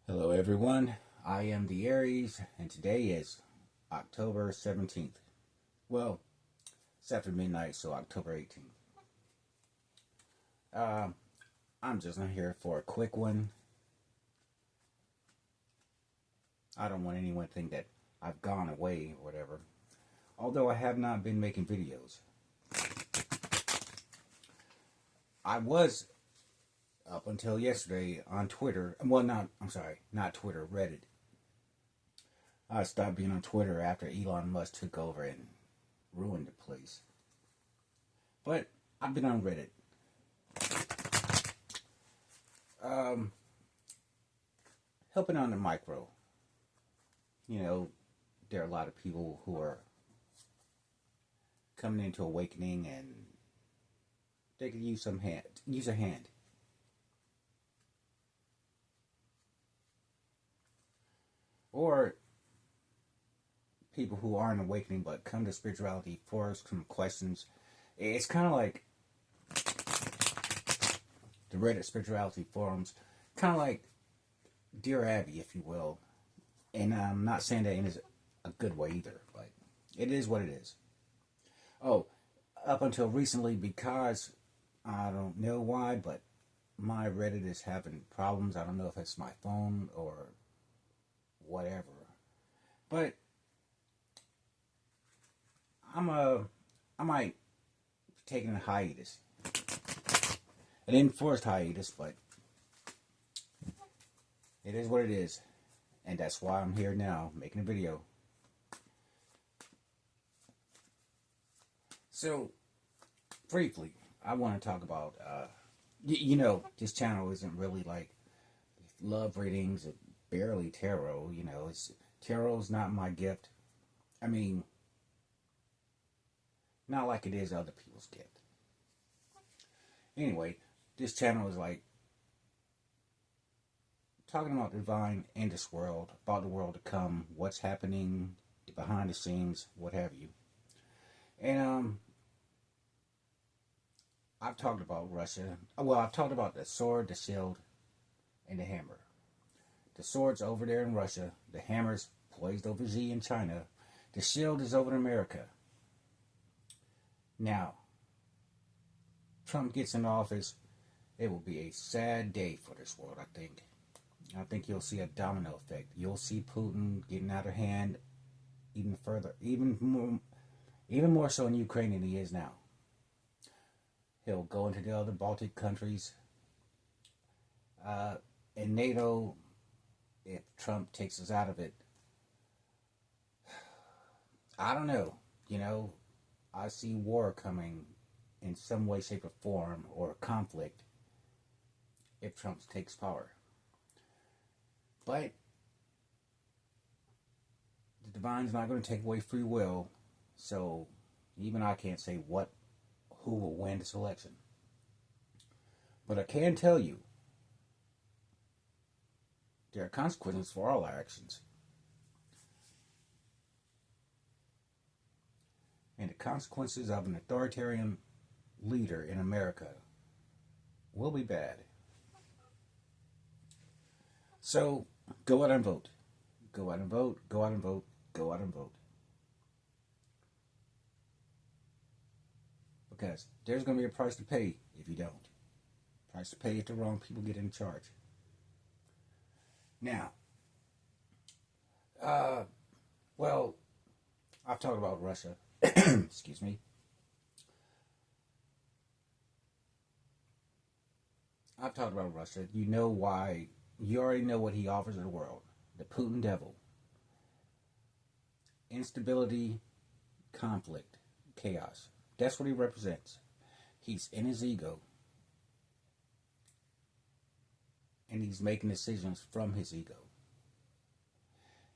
Hello, everyone. I am the Aries, and today is October 17th. Well, it's after midnight, so October 18th. Uh, I'm just not here for a quick one. I don't want anyone to think that I've gone away or whatever. Although I have not been making videos. I was up until yesterday on Twitter. Well, not Twitter, Reddit. I stopped being on Twitter after Elon Musk took over and ruined the place. But I've been on Reddit. Um, Helping on the micro. You know, there are a lot of people who are coming into awakening and they could use a hand. Or people who aren't awakening but come to spirituality for some questions. It's kind of like the Reddit spirituality forums, kind of like Dear Abby, if you will. And I'm not saying that in a good way either, but it is what it is. Oh, up until recently, because I don't know why, but my Reddit is having problems. I don't know if it's my phone or whatever. But I'm a I might be taking a hiatus, an enforced hiatus, but it is what it is, and that's why I'm here now making a video. So briefly, I want to talk about this channel isn't really like love readings, barely tarot. It's tarot's not my gift. I mean, not like it is other people's gift. Anyway, this channel is like talking about the divine in this world, about the world to come, what's happening behind the scenes, what have you. And I've talked about Russia. Well, I've talked about the sword, the shield, and the hammer. The sword's over there in Russia. The hammer's poised over Xi in China. The shield is over in America. Now, Trump gets in office, it will be a sad day for this world, I think. I think you'll see a domino effect. You'll see Putin getting out of hand even further, even more so in Ukraine than he is now. He'll go into the other Baltic countries. In NATO, if Trump takes us out of it, I don't know. I see war coming in some way, shape, or form, or conflict if Trump takes power. But the divine's not going to take away free will, so even I can't say who will win this election. But I can tell you there are consequences for all our actions. And the consequences of an authoritarian leader in America will be bad. So go out and vote. Go out and vote. Go out and vote. Go out and vote. Because there's going to be a price to pay if you don't. Price to pay if the wrong people get in charge. Now, well, I've talked about Russia. Excuse me. I've talked about Russia. You know why. You already know what he offers to the world. The Putin devil. Instability, conflict, chaos. That's what he represents. He's in his ego. And he's making decisions from his ego.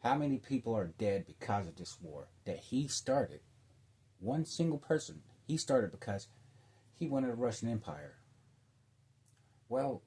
How many people are dead because of this war that he started? One single person. He started because he wanted a Russian empire. Well,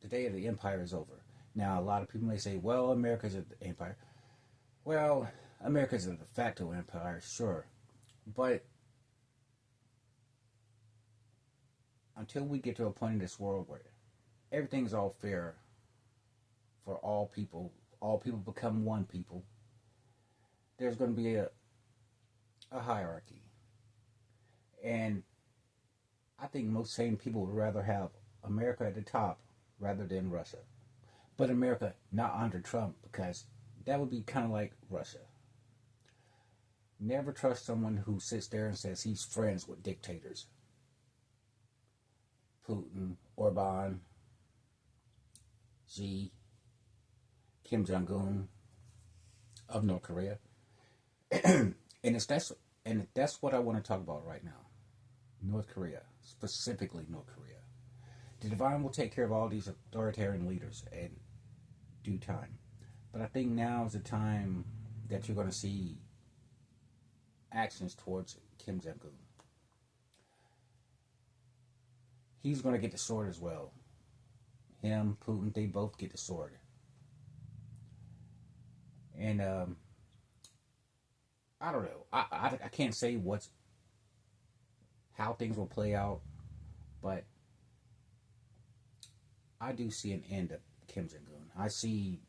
the day of the empire is over. Now, a lot of people may say, well, America's an empire. Well, America's a de facto empire, sure. But until we get to a point in this world where everything's all fair for all people become one people, there's going to be a hierarchy. And I think most sane people would rather have America at the top rather than Russia. But America not under Trump, because that would be kind of like Russia. Never trust someone who sits there and says he's friends with dictators. Putin, Orban, Xi, Kim Jong-un of North Korea. and that's what I want to talk about right now. North Korea, specifically North Korea. The divine will take care of all these authoritarian leaders in due time. But I think now is the time that you're going to see actions towards Kim Jong-un. He's going to get the sword as well. Him, Putin, they both get the sword. And I don't know. I can't say how things will play out, but I do see an end of Kim Jong-un. I see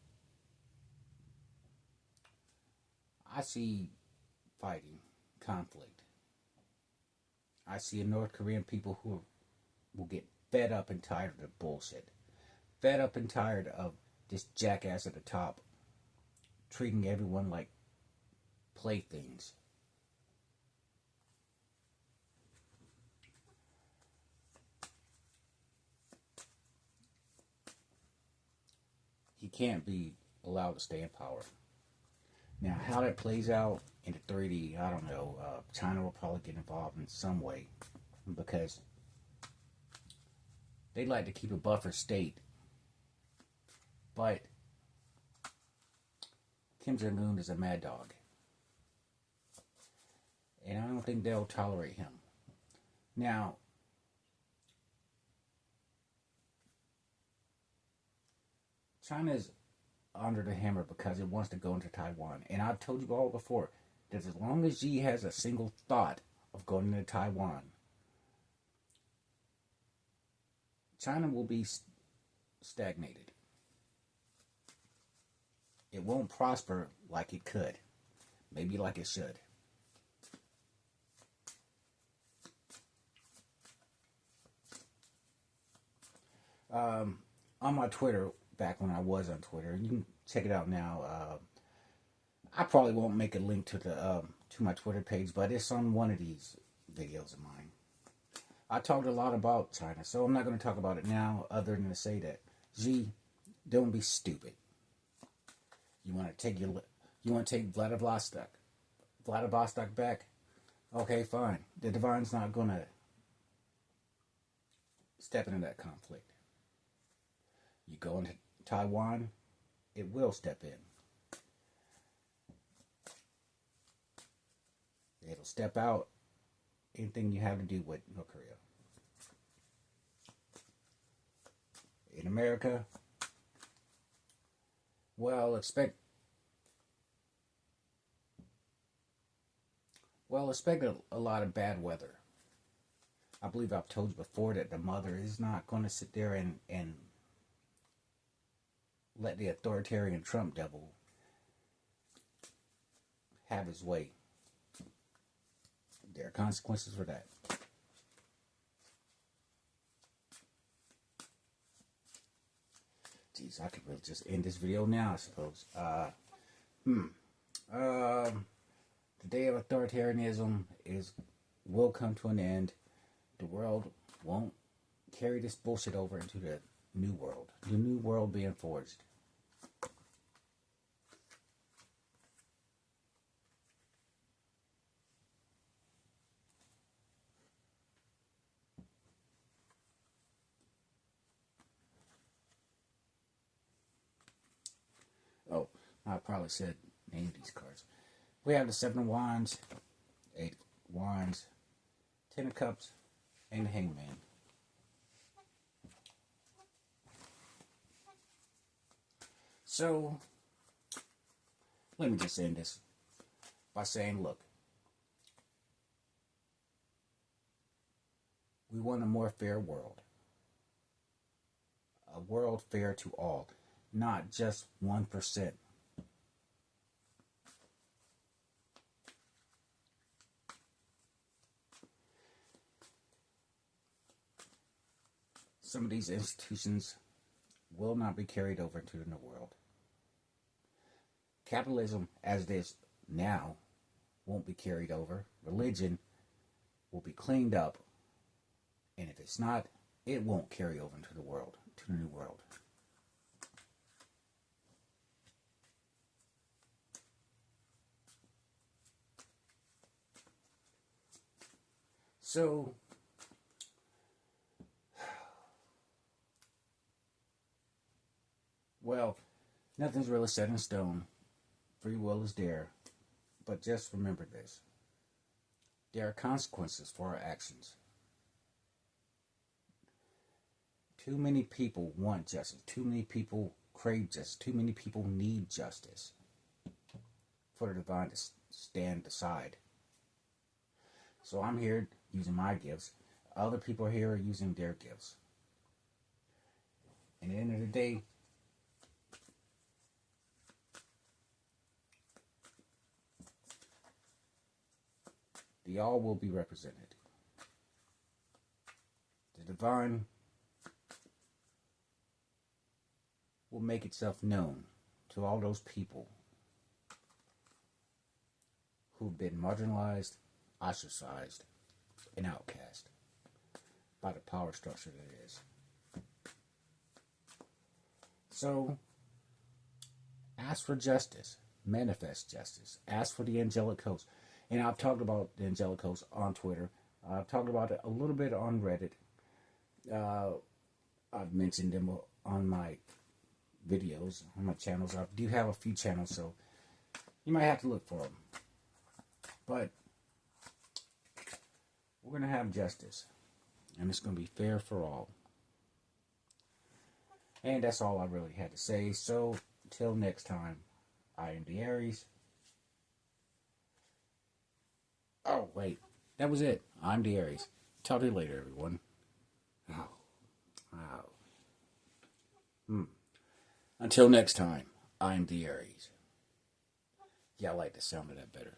fighting, conflict. I see a North Korean people who will get fed up and tired of the bullshit. Fed up and tired of this jackass at the top treating everyone like playthings. He can't be allowed to stay in power. Now, how that plays out in the 3D, I don't know. China will probably get involved in some way because they like to keep a buffer state. But Kim Jong-un is a mad dog. And I don't think they'll tolerate him. Now, China's under the hammer because it wants to go into Taiwan. And I've told you all before that as long as Xi has a single thought of going into Taiwan, China will be stagnated. It won't prosper like it could. Maybe like it should. On my Twitter, back when I was on Twitter, you can check it out now. I probably won't make a link to my Twitter page, but it's on one of these videos of mine. I talked a lot about China, so I'm not going to talk about it now, other than to say that Xi, don't be stupid. You want to take Vladivostok back? Okay, fine. The divine's not going to step into that conflict. You go into Taiwan, it will step in. It'll step out anything you have to do with North Korea. In America, well, expect a lot of bad weather. I believe I've told you before that the mother is not going to sit there and let the authoritarian Trump devil have his way. There are consequences for that. Jeez, I could really just end this video now, I suppose. The day of authoritarianism will come to an end. The world won't carry this bullshit over into the new world. The new world being forged. Oh, I probably said name these cards. We have the 7 of Wands, 8 of Wands, 10 of Cups, and the Hangman. So, let me just end this by saying, look, we want a more fair world. A world fair to all. not just 1%. Some of these institutions will not be carried over into the new world. Capitalism, as it is now, won't be carried over. Religion will be cleaned up. And if it's not, it won't carry over into the world, to the new world. So, well, nothing's really set in stone. Free will is there. But just remember this. There are consequences for our actions. Too many people want justice. Too many people crave justice. Too many people need justice for the divine to stand aside. So I'm here using my gifts. Other people here are using their gifts. And at the end of the day, the all will be represented. The divine will make itself known to all those people who've been marginalized, ostracized, and outcast by the power structure that it is. So, ask for justice. Manifest justice. Ask for the angelic host. And I've talked about the angelic host on Twitter. I've talked about it a little bit on Reddit. I've mentioned them on my videos, on my channels. I do have a few channels, so you might have to look for them. But we're going to have justice. And it's going to be fair for all. And that's all I really had to say. So, till next time, I am the Aries. Oh, wait. That was it. I'm the Aries. Talk to you later, everyone. Until next time, I'm the Aries. Yeah, I like the sound of that better.